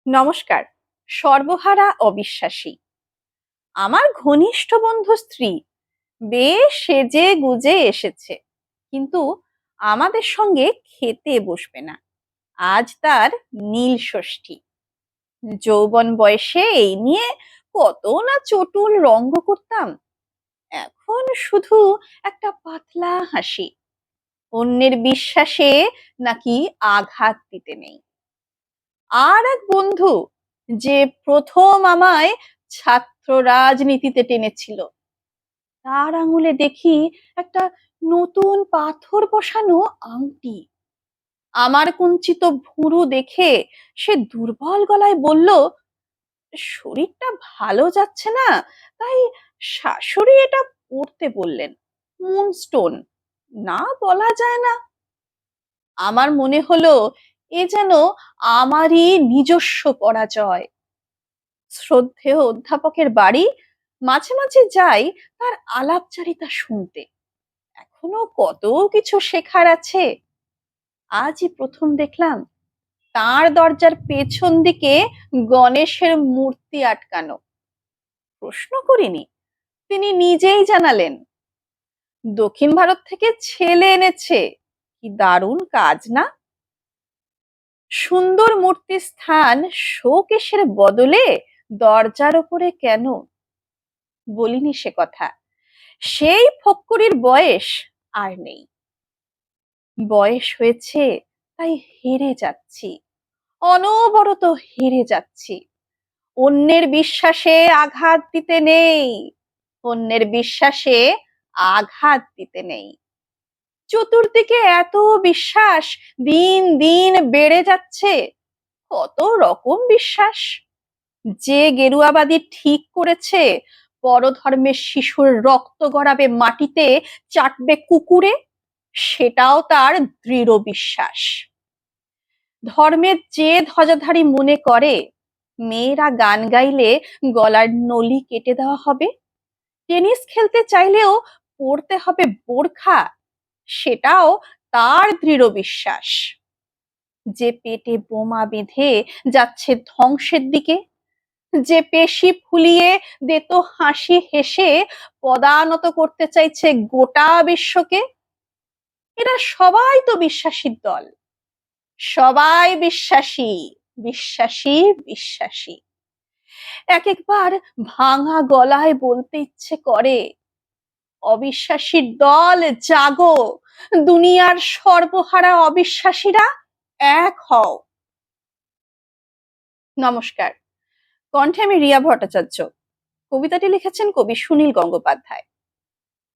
নমস্কার। সর্বহারা অবিশ্বাসী। আমার ঘনিষ্ঠ বন্ধু স্ত্রী বেশ সেজে গুজে এসেছে, কিন্তু আমাদের সঙ্গে খেতে বসবে না। আজ তার নীল ষষ্ঠী। যৌবন বয়সে এই নিয়ে কত না চটুল রঙ্গ করতাম, এখন শুধু একটা পাতলা হাসি। অন্যের বিশ্বাসে নাকি আঘাত দিতে নেই। আর এক বন্ধু যে প্রথম আমায় ছাত্র রাজনীতিতে টেনেছিল, তার আঙুলে দেখি একটা নতুন পাথর বসানো আংটি। আমার কুঞ্চিত ভুরু দেখে সে দুর্বল গলায় বলল, শরীরটা ভালো যাচ্ছে না, তাই শাশুড়ি এটা পড়তে বললেন, মুনস্টোন। না বলা যায় না। আমার মনে হলো এ যেন আমারই নিজস্ব পরাজয়। শ্রদ্ধেয় অধ্যাপকের বাড়ি মাঝে মাঝে যাই তার আলাপচারিতা শুনতে। এখনো কত কিছু শেখার আছে। আজই প্রথম দেখলাম তার দরজার পেছন দিকে গণেশের মূর্তি আটকানো। প্রশ্ন করিনি, তিনি নিজেই জানালেন, দক্ষিণ ভারত থেকে ছেলে এনেছে। কি দারুণ কাজ না? সুন্দর মূর্তির স্থান শোকেসের বদলে দরজার ওপরে কেন? বলিনি সে কথা। সেই ফক্করির বয়স আর নেই। বয়স হয়েছে, তাই হেরে যাচ্ছি, অনবরত হেরে যাচ্ছি। অন্যের বিশ্বাসে আঘাত দিতে নেই, অন্যের বিশ্বাসে আঘাত দিতে নেই। চতুর্দিকে এত বিশ্বাস দিন দিন বেড়ে যাচ্ছে। কত রকম বিশ্বাস। যে গেরুয়াবাদী ঠিক করেছে পরধর্মের শিশুর রক্ত গড়াবে মাটিতে, চাটবে কুকুরে, সেটাও তার দৃঢ় বিশ্বাস। ধর্মের যে ধ্বজাধারী মনে করে মেয়েরা গান গাইলে গলার নলি কেটে দেওয়া হবে, টেনিস খেলতে চাইলেও পরতে হবে বোরখা, সেটাও তার দৃঢ় বিশ্বাস। যে পেটে বোমা বেঁধে যাচ্ছে ধ্বংসের দিকে, যে পেশি ফুলিয়ে দেতো হাসি হেসে পদানত করতে চাইছে গোটা বিশ্বকে, এরা সবাই তো বিশ্বাসীর দল। সবাই বিশ্বাসী, বিশ্বাসী, বিশ্বাসী। এক একবার ভাঙা গলায় বলতে ইচ্ছে করে, অবিশ্বাসীর দল জাগো, দুনিয়ার সর্বহারা অবিশ্বাসীরা এক হও। নমস্কার। কণ্ঠে আমি রিয়া ভট্টাচার্য। কবিতাটি লিখেছেন কবি সুনীল গঙ্গোপাধ্যায়।